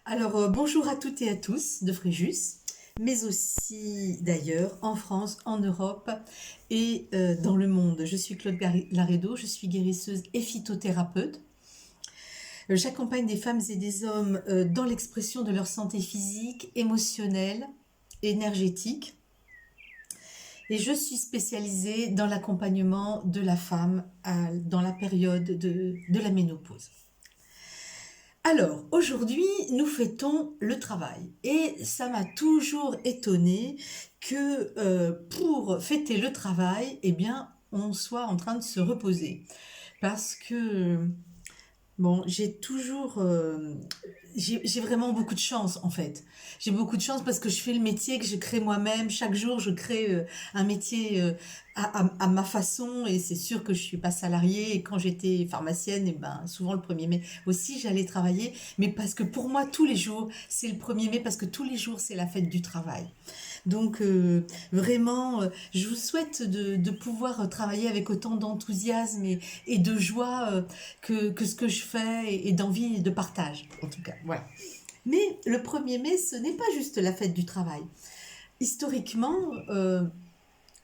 Bonjour à toutes et à tous de Fréjus, mais aussi d'ailleurs en France, en Europe et dans le monde. Je suis Claude Laredo, je suis guérisseuse et phytothérapeute. J'accompagne des femmes et des hommes dans l'expression de leur santé physique, émotionnelle, énergétique. Et je suis spécialisée dans l'accompagnement de la femme dans la période de la ménopause. Alors, aujourd'hui, nous fêtons le travail. Et ça m'a toujours étonné que pour fêter le travail, eh bien, on soit en train de se reposer. Parce que, bon, j'ai vraiment beaucoup de chance, en fait. J'ai beaucoup de chance parce que je fais le métier que je crée moi-même. Chaque jour, je crée un métier à ma façon et c'est sûr que je suis pas salariée. Et quand j'étais pharmacienne, et ben, souvent le 1er mai aussi, j'allais travailler. Mais parce que pour moi, tous les jours, c'est le 1er mai parce que tous les jours, c'est la fête du travail. Donc vraiment, je vous souhaite de pouvoir travailler avec autant d'enthousiasme et de joie que ce que je fais et d'envie et de partage, en tout cas. Voilà. Mais le 1er mai, ce n'est pas juste la fête du travail. Historiquement,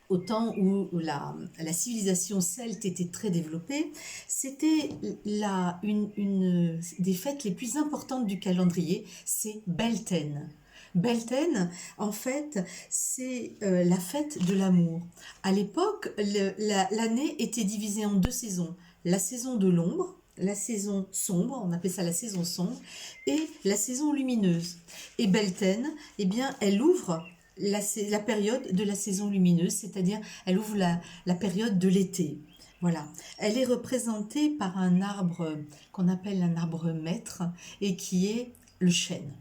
au temps où la civilisation celte était très développée, c'était une des fêtes les plus importantes du calendrier, c'est Beltane. Beltane, en fait, c'est la fête de l'amour. À l'époque, l'année était divisée en deux saisons. La saison de l'ombre, la saison sombre, on appelle ça la saison sombre, et la saison lumineuse. Et Beltane, eh bien, elle ouvre la période de la saison lumineuse, c'est-à-dire elle ouvre la période de l'été. Voilà. Elle est représentée par un arbre qu'on appelle un arbre maître et qui est le chêne.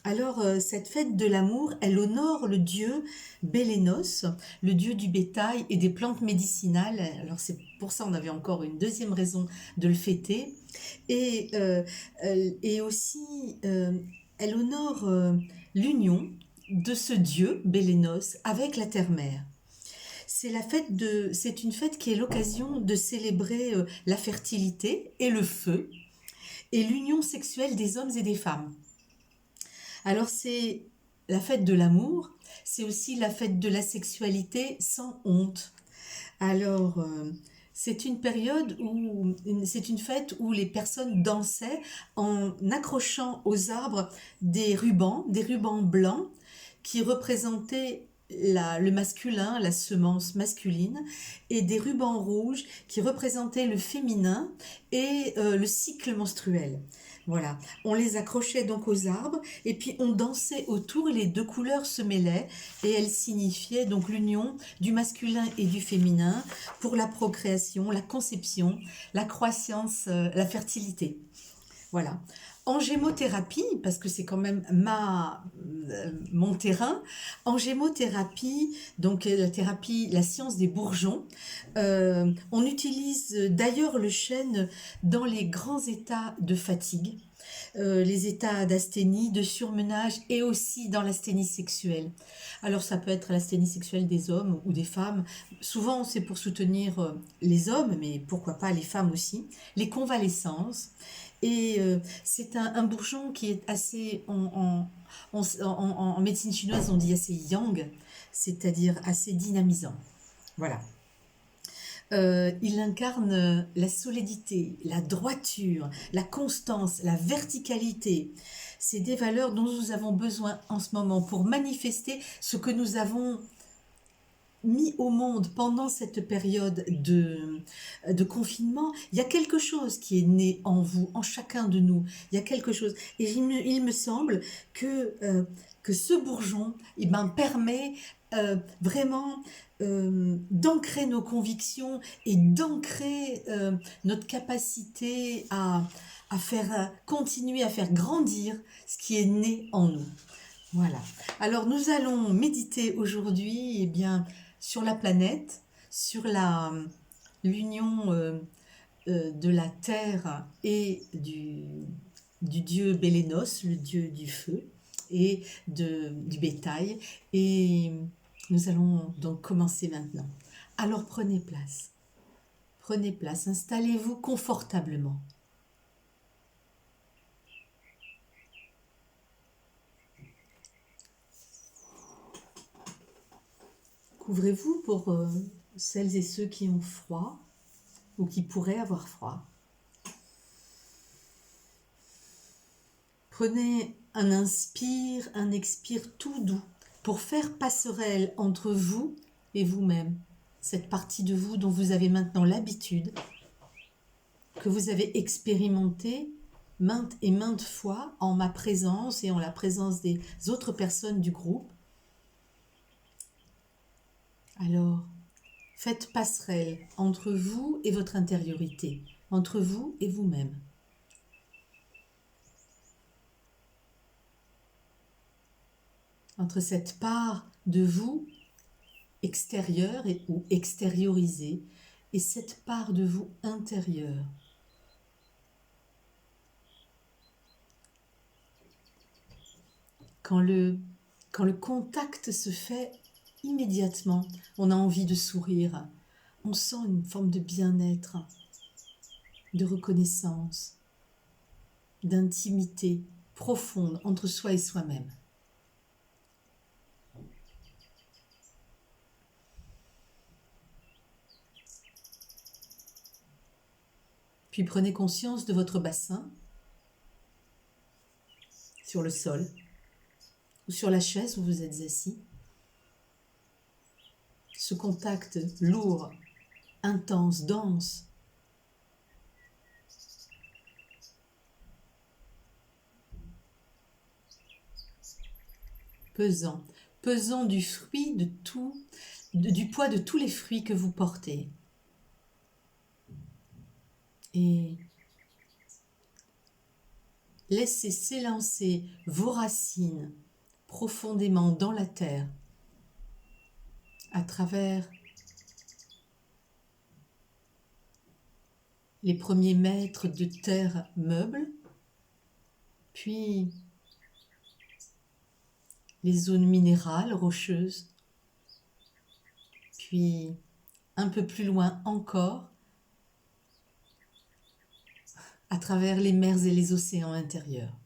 Alors, cette fête de l'amour, elle honore le dieu Bélénos, le dieu du bétail et des plantes médicinales. Alors, c'est pour ça qu'on avait encore une deuxième raison de le fêter. Et, et aussi, elle honore l'union de ce dieu, Bélénos, avec la terre-mère. C'est une fête qui est l'occasion de célébrer la fertilité et le feu et l'union sexuelle des hommes et des femmes. Alors c'est la fête de l'amour, c'est aussi la fête de la sexualité sans honte. Alors c'est une période c'est une fête où les personnes dansaient en accrochant aux arbres des rubans blancs qui représentaient le masculin, la semence masculine, et des rubans rouges qui représentaient le féminin et le cycle menstruel. Voilà, on les accrochait donc aux arbres et puis on dansait autour et les deux couleurs se mêlaient et elles signifiaient donc l'union du masculin et du féminin pour la procréation, la conception, la croissance, la fertilité. Voilà. En gémothérapie, parce que c'est quand même mon terrain, en gémothérapie, donc la thérapie, la science des bourgeons, on utilise d'ailleurs le chêne dans les grands états de fatigue, les états d'asthénie, de surmenage et aussi dans l'asthénie sexuelle. Alors ça peut être l'asthénie sexuelle des hommes ou des femmes. Souvent c'est pour soutenir les hommes, mais pourquoi pas les femmes aussi. Les convalescences. Et c'est un bourgeon qui est assez, en médecine chinoise, on dit assez yang, c'est-à-dire assez dynamisant. Voilà. Il incarne la solidité, la droiture, la constance, la verticalité. C'est des valeurs dont nous avons besoin en ce moment pour manifester ce que nous avons mis au monde pendant cette période de confinement. Il y a quelque chose qui est né en vous, en chacun de nous. Il y a quelque chose. Et il me semble que ce bourgeon permet vraiment d'ancrer nos convictions et d'ancrer notre capacité à faire continuer à faire grandir ce qui est né en nous. Voilà. Alors nous allons méditer aujourd'hui sur la planète, sur l'union de la terre et du dieu Bélénos, le dieu du feu et du bétail. Et nous allons donc commencer maintenant. Alors prenez place, installez-vous confortablement. Couvrez-vous pour celles et ceux qui ont froid ou qui pourraient avoir froid. Prenez un inspire, un expire tout doux pour faire passerelle entre vous et vous-même, cette partie de vous dont vous avez maintenant l'habitude, que vous avez expérimentée maintes et maintes fois en ma présence et en la présence des autres personnes du groupe. Alors, faites passerelle entre vous et votre intériorité, entre vous et vous-même. Entre cette part de vous extérieure ou extériorisée et cette part de vous intérieure. Quand le contact se fait immédiatement, on a envie de sourire, on sent une forme de bien-être, de reconnaissance, d'intimité profonde entre soi et soi-même. Puis prenez conscience de votre bassin sur le sol ou sur la chaise où vous êtes assis. Ce contact lourd, intense, dense, pesant, pesant du fruit de tout, du poids de tous les fruits que vous portez. Et laissez s'élancer vos racines profondément dans la terre à travers les premiers mètres de terre meuble, puis les zones minérales rocheuses, puis un peu plus loin encore, à travers les mers et les océans intérieurs,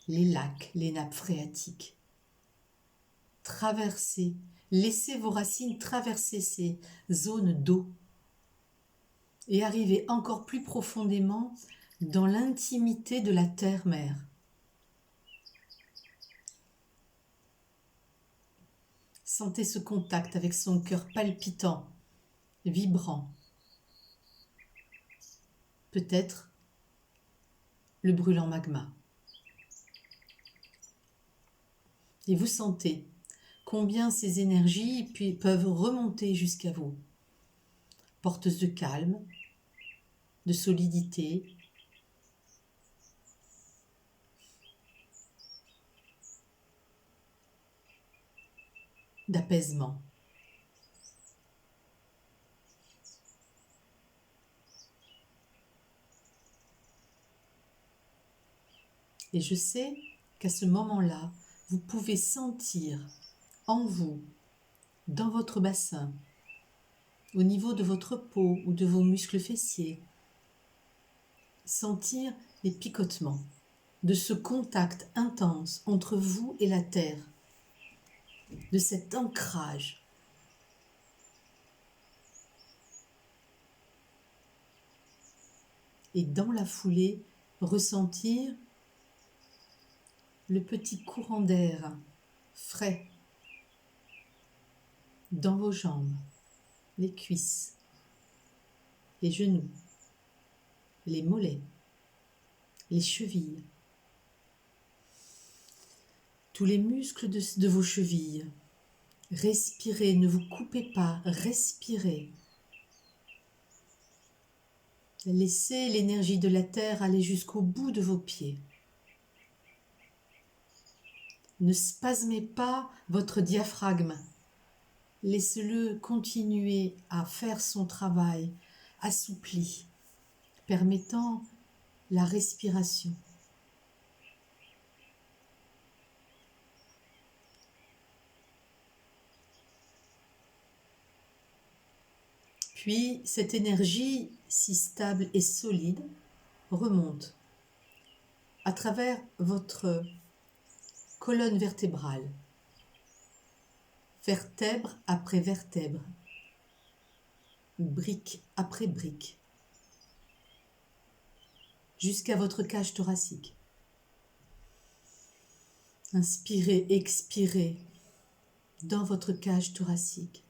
les lacs, les nappes phréatiques. Traversez, laissez vos racines traverser ces zones d'eau et arrivez encore plus profondément dans l'intimité de la terre-mère. Sentez ce contact avec son cœur palpitant, vibrant. Peut-être le brûlant magma. Et vous sentez combien ces énergies peuvent remonter jusqu'à vous, porteuses de calme, de solidité, d'apaisement. Et je sais qu'à ce moment-là, vous pouvez sentir en vous, dans votre bassin, au niveau de votre peau ou de vos muscles fessiers, sentir les picotements de ce contact intense entre vous et la terre, de cet ancrage. Et dans la foulée, ressentir le petit courant d'air frais dans vos jambes, les cuisses, les genoux, les mollets, les chevilles, tous les muscles de vos chevilles. Respirez, ne vous coupez pas, respirez. Laissez l'énergie de la terre aller jusqu'au bout de vos pieds. Ne spasmez pas votre diaphragme. Laissez-le continuer à faire son travail assoupli, permettant la respiration. Puis cette énergie si stable et solide remonte à travers votre colonne vertébrale vertèbre après vertèbre, brique après brique, jusqu'à votre cage thoracique. Inspirez, expirez dans votre cage thoracique.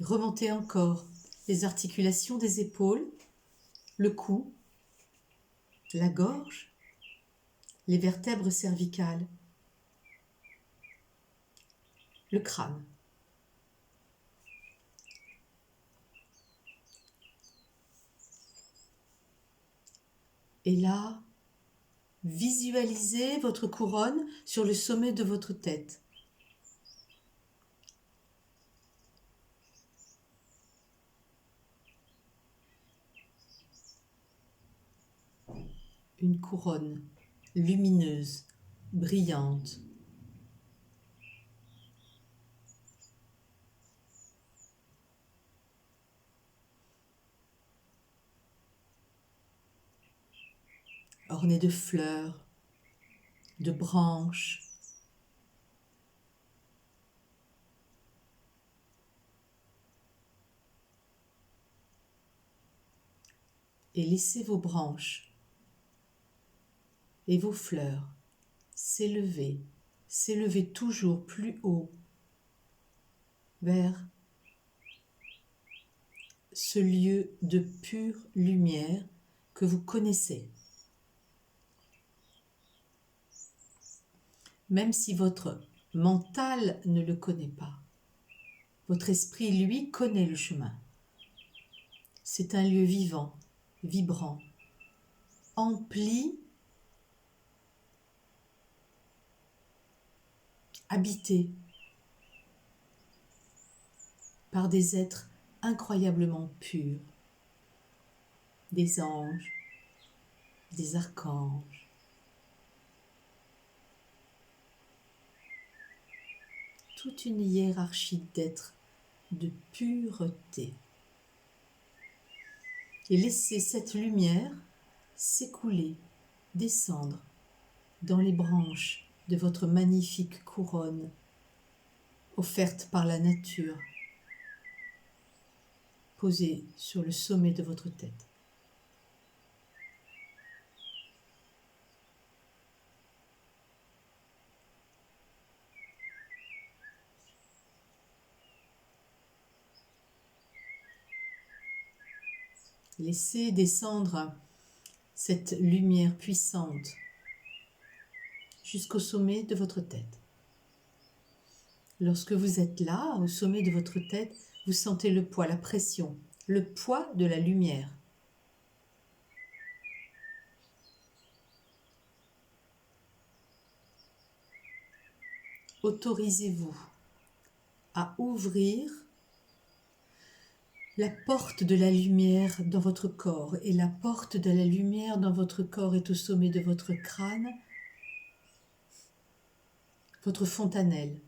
Remontez encore les articulations des épaules, le cou, la gorge, les vertèbres cervicales, le crâne. Et là, visualisez votre couronne sur le sommet de votre tête. Une couronne lumineuse, brillante. Ornée de fleurs, de branches. Et laissez vos branches et vos fleurs s'élever, s'élever toujours plus haut vers ce lieu de pure lumière que vous connaissez. Même si votre mental ne le connaît pas, votre esprit, lui, connaît le chemin. C'est un lieu vivant, vibrant, empli, habité par des êtres incroyablement purs, des anges, des archanges, toute une hiérarchie d'êtres de pureté. Et laissez cette lumière s'écouler, descendre dans les branches de votre magnifique couronne offerte par la nature, posée sur le sommet de votre tête. Laissez descendre cette lumière puissante jusqu'au sommet de votre tête. Lorsque vous êtes là, au sommet de votre tête, vous sentez le poids, la pression, le poids de la lumière. Autorisez-vous à ouvrir la porte de la lumière dans votre corps. Et la porte de la lumière dans votre corps est au sommet de votre crâne, votre fontanelle.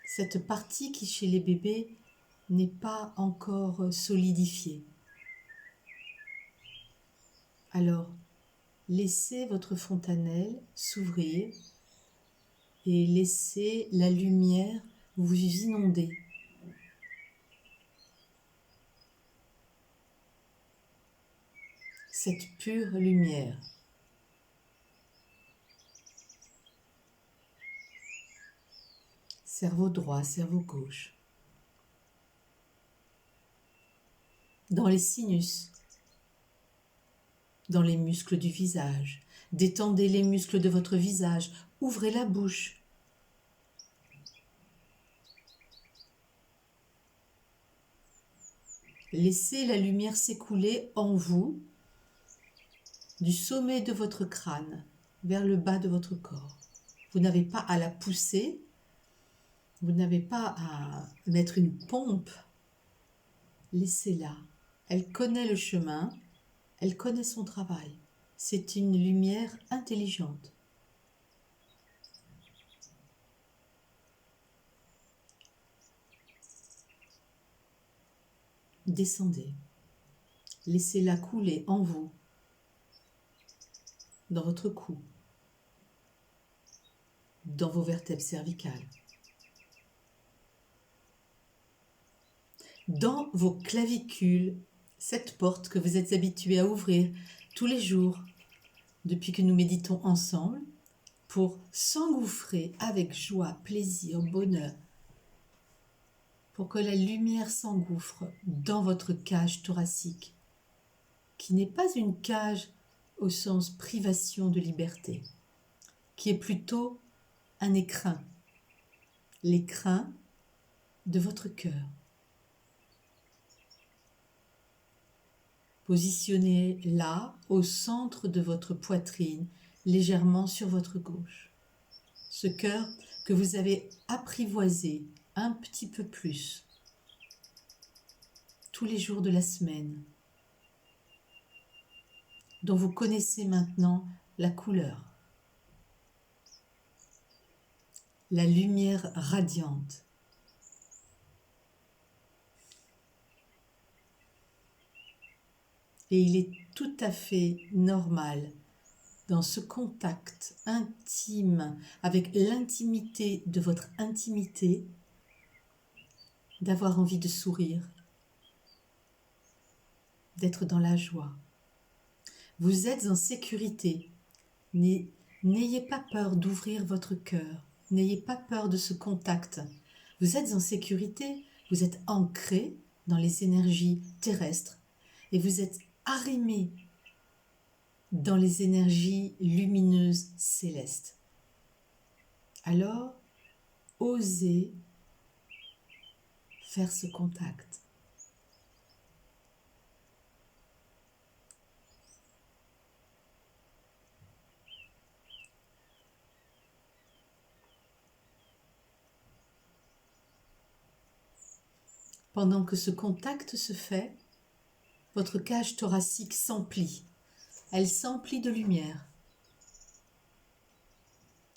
Cette partie qui, chez les bébés, n'est pas encore solidifiée. Alors, laissez votre fontanelle s'ouvrir et laissez la lumière vous inonder. Cette pure lumière. Cerveau droit, cerveau gauche. Dans les sinus, dans les muscles du visage. Détendez les muscles de votre visage. Ouvrez la bouche. Laissez la lumière s'écouler en vous, du sommet de votre crâne vers le bas de votre corps. Vous n'avez pas à la pousser, vous n'avez pas à mettre une pompe. Laissez-la. Elle connaît le chemin, elle connaît son travail. C'est une lumière intelligente. Descendez. Laissez-la couler en vous, dans votre cou, dans vos vertèbres cervicales, dans vos clavicules, cette porte que vous êtes habitué à ouvrir tous les jours depuis que nous méditons ensemble pour s'engouffrer avec joie, plaisir, bonheur, pour que la lumière s'engouffre dans votre cage thoracique, qui n'est pas une cage au sens privation de liberté, qui est plutôt un écrin, l'écrin de votre cœur. Positionnez là, au centre de votre poitrine, légèrement sur votre gauche. Ce cœur que vous avez apprivoisé un petit peu plus tous les jours de la semaine, dont vous connaissez maintenant la couleur, la lumière radiante. Et il est tout à fait normal, dans ce contact intime, avec l'intimité de votre intimité, d'avoir envie de sourire, d'être dans la joie. Vous êtes en sécurité. N'ayez pas peur d'ouvrir votre cœur. N'ayez pas peur de ce contact. Vous êtes en sécurité, vous êtes ancré dans les énergies terrestres et vous êtes arrimé dans les énergies lumineuses célestes. Alors, osez faire ce contact. Pendant que ce contact se fait, votre cage thoracique s'emplit. Elle s'emplit de lumière.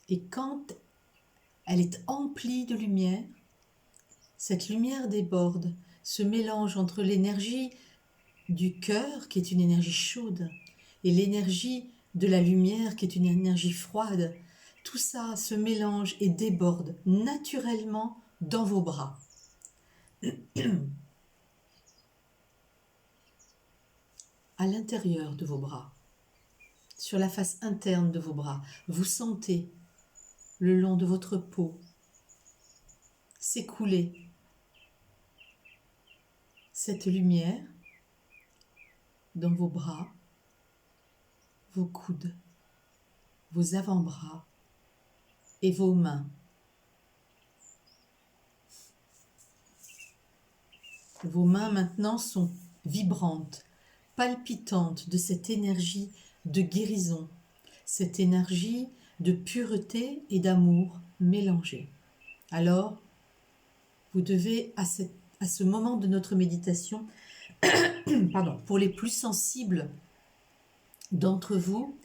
Et quand elle est emplie de lumière, cette lumière déborde, se mélange entre l'énergie du cœur, qui est une énergie chaude, et l'énergie de la lumière, qui est une énergie froide. Tout ça se mélange et déborde naturellement dans vos bras. À l'intérieur de vos bras, sur la face interne de vos bras, vous sentez le long de votre peau s'écouler cette lumière dans vos bras, vos coudes, vos avant-bras et vos mains. Vos mains maintenant sont vibrantes, palpitantes de cette énergie de guérison, cette énergie de pureté et d'amour mélangée. Alors, vous devez, à ce moment de notre méditation, pour les plus sensibles d'entre vous,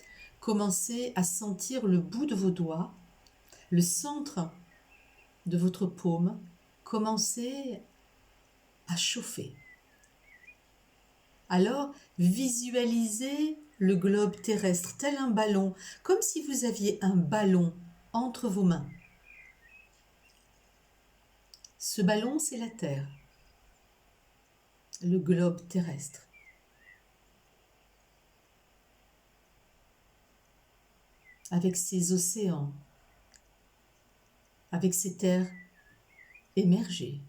commencer à sentir le bout de vos doigts, le centre de votre paume, commencer à chauffer. Alors, visualisez le globe terrestre tel un ballon, comme si vous aviez un ballon entre vos mains. Ce ballon, c'est la Terre, le globe terrestre. Avec ses océans, avec ses terres émergées,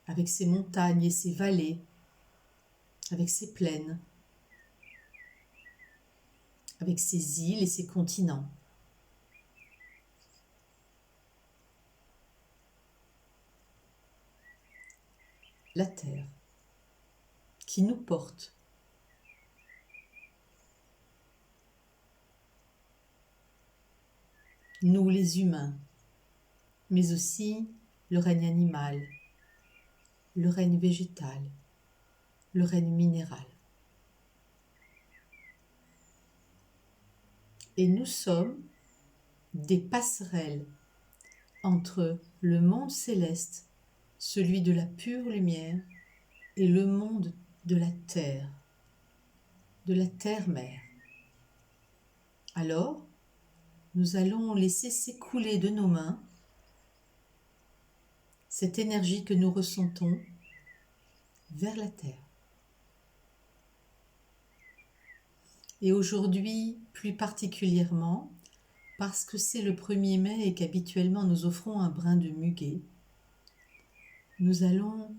avec ses montagnes et ses vallées, avec ses plaines, avec ses îles et ses continents. La Terre qui nous porte. Nous les humains, mais aussi le règne animal, le règne végétal, le règne minéral. Et nous sommes des passerelles entre le monde céleste, celui de la pure lumière, et le monde de la terre-mère. Alors, nous allons laisser s'écouler de nos mains cette énergie que nous ressentons vers la terre. Et aujourd'hui, plus particulièrement, parce que c'est le 1er mai et qu'habituellement nous offrons un brin de muguet, nous allons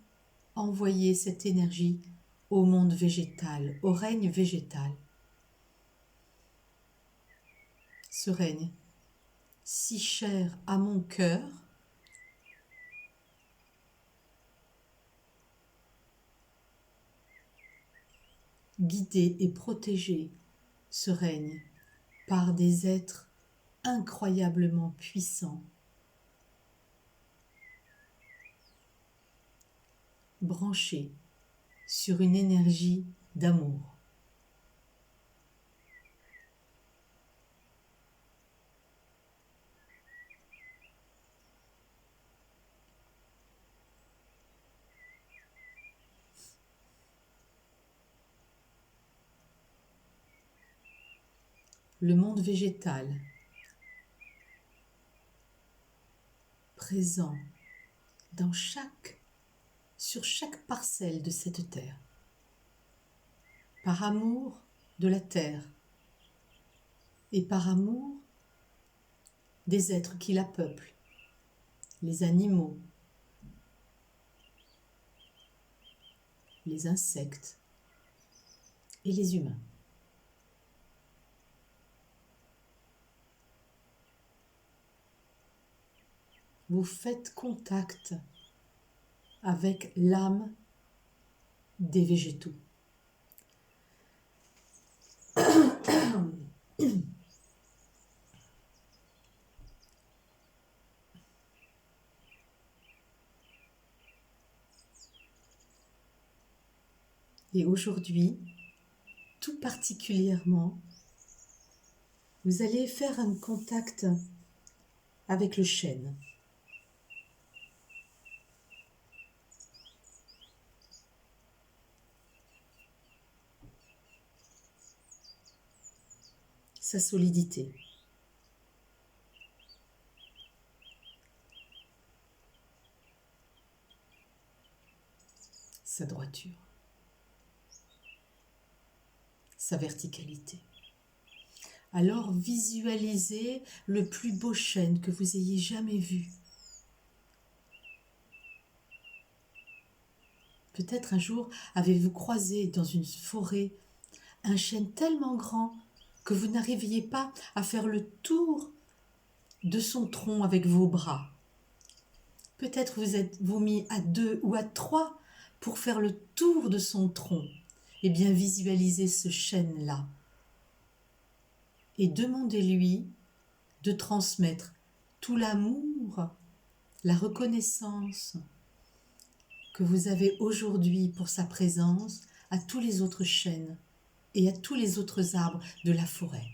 envoyer cette énergie au monde végétal, au règne végétal. Ce règne, si cher à mon cœur, guidé et protégé, ce règne, par des êtres incroyablement puissants, branchés sur une énergie d'amour. Le monde végétal, présent sur chaque parcelle de cette terre, par amour de la terre et par amour des êtres qui la peuplent, les animaux, les insectes et les humains. Vous faites contact avec l'âme des végétaux. Et aujourd'hui, tout particulièrement, vous allez faire un contact avec le chêne. Sa solidité. Sa droiture. Sa verticalité. Alors visualisez le plus beau chêne que vous ayez jamais vu. Peut-être un jour avez-vous croisé dans une forêt un chêne tellement grand que vous n'arriviez pas à faire le tour de son tronc avec vos bras. Peut-être vous êtes-vous mis à 2 ou à 3 pour faire le tour de son tronc. Eh bien, visualisez ce chêne-là et demandez-lui de transmettre tout l'amour, la reconnaissance que vous avez aujourd'hui pour sa présence à tous les autres chênes et à tous les autres arbres de la forêt.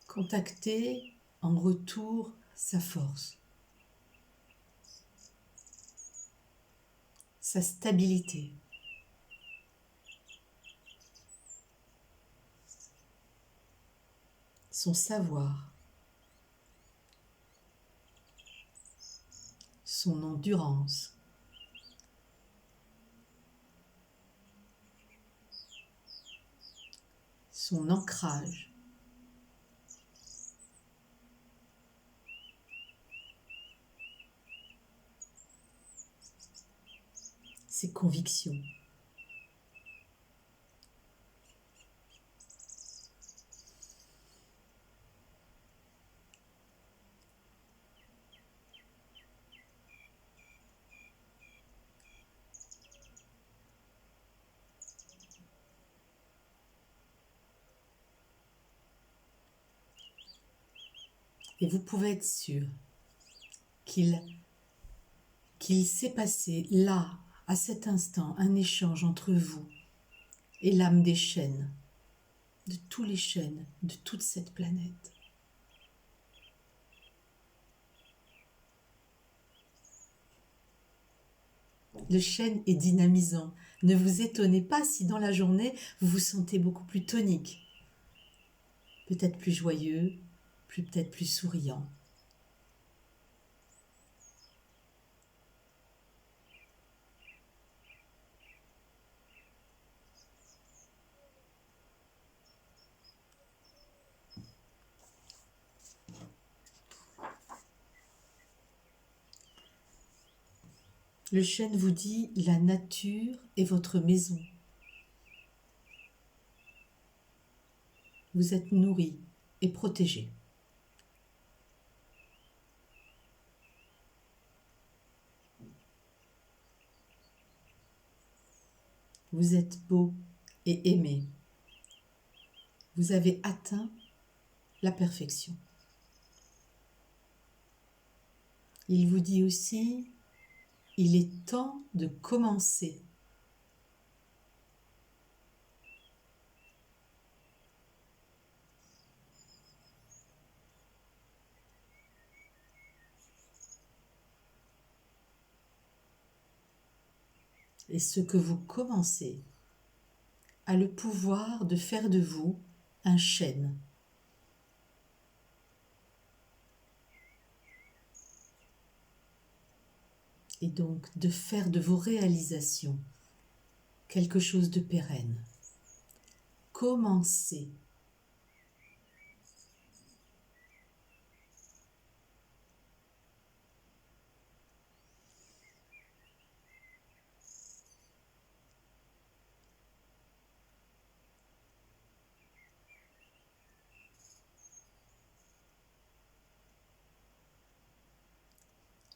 Contactez en retour sa force, sa stabilité, son savoir, son endurance, son ancrage, ses convictions. Et vous pouvez être sûr qu'il qu'il s'est passé là, à cet instant, un échange entre vous et l'âme des chênes, de tous les chênes, de toute cette planète. Le chêne est dynamisant. Ne vous étonnez pas si dans la journée, vous vous sentez beaucoup plus tonique, peut-être plus joyeux, peut-être plus souriant. Le chêne vous dit, la nature est votre maison. Vous êtes nourri et protégé. Vous êtes beau et aimé. Vous avez atteint la perfection. Il vous dit aussi, il est temps de commencer. Et ce que vous commencez a le pouvoir de faire de vous un chêne. Et donc de faire de vos réalisations quelque chose de pérenne. Commencez.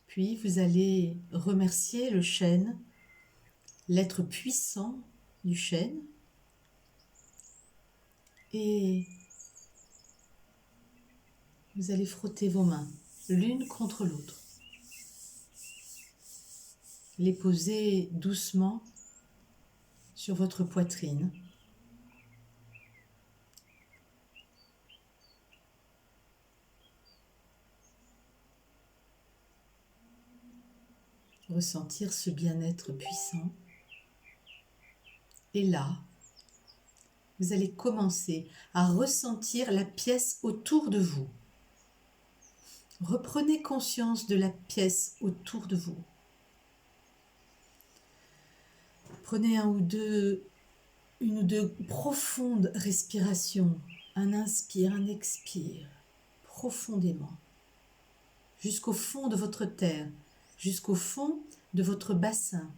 Puis vous allez remercier le chêne, l'être puissant du chêne, et vous allez frotter vos mains l'une contre l'autre. Les poser doucement sur votre poitrine. Ressentir ce bien-être puissant. Et là, vous allez commencer à ressentir la pièce autour de vous. Reprenez conscience de la pièce autour de vous. Prenez une ou deux profondes respirations. Un inspire, un expire, profondément, jusqu'au fond de votre terre, jusqu'au fond de votre bassin.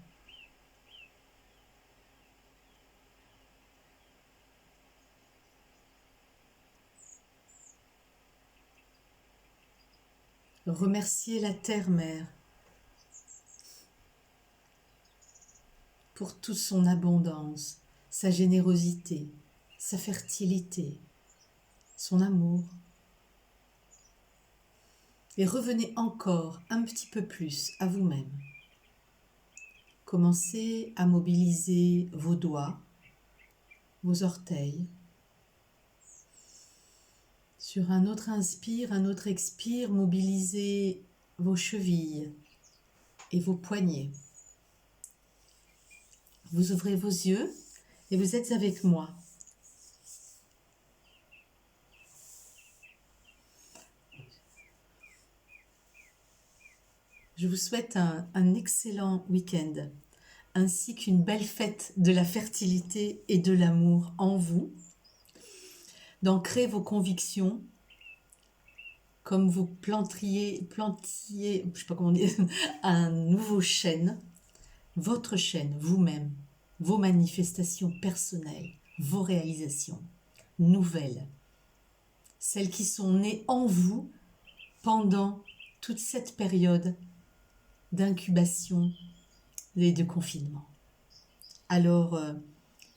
Remerciez la terre-mère pour toute son abondance, sa générosité, sa fertilité, son amour. Et revenez encore un petit peu plus à vous-même. Commencez à mobiliser vos doigts, vos orteils. Sur un autre inspire, un autre expire, mobilisez vos chevilles et vos poignets. Vous ouvrez vos yeux et vous êtes avec moi. Je vous souhaite un excellent week-end, ainsi qu'une belle fête de la fertilité et de l'amour en vous, d'ancrer vos convictions, comme vous plantiez, je sais pas comment dire, un nouveau chêne, votre chêne, vous-même, vos manifestations personnelles, vos réalisations nouvelles, celles qui sont nées en vous pendant toute cette période d'incubation et de confinement. Alors,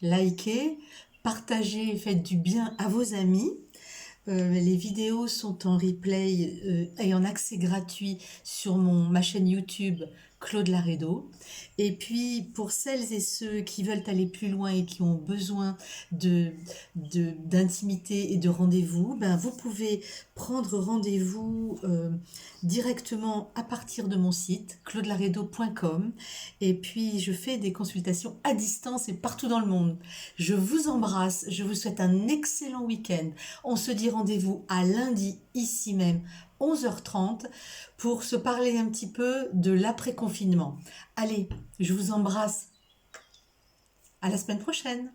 likez, partagez, faites du bien à vos amis. Les vidéos sont en replay et en accès gratuit sur ma chaîne YouTube Claude Laredo. Et puis, pour celles et ceux qui veulent aller plus loin et qui ont besoin d'intimité et de rendez-vous, ben, vous pouvez prendre rendez-vous directement à partir de mon site, claudelaredo.com. Et puis, je fais des consultations à distance et partout dans le monde. Je vous embrasse, je vous souhaite un excellent week-end. On se dit rendez-vous à lundi, ici même, 11h30, pour se parler un petit peu de l'après-confinement. Allez, je vous embrasse. À la semaine prochaine.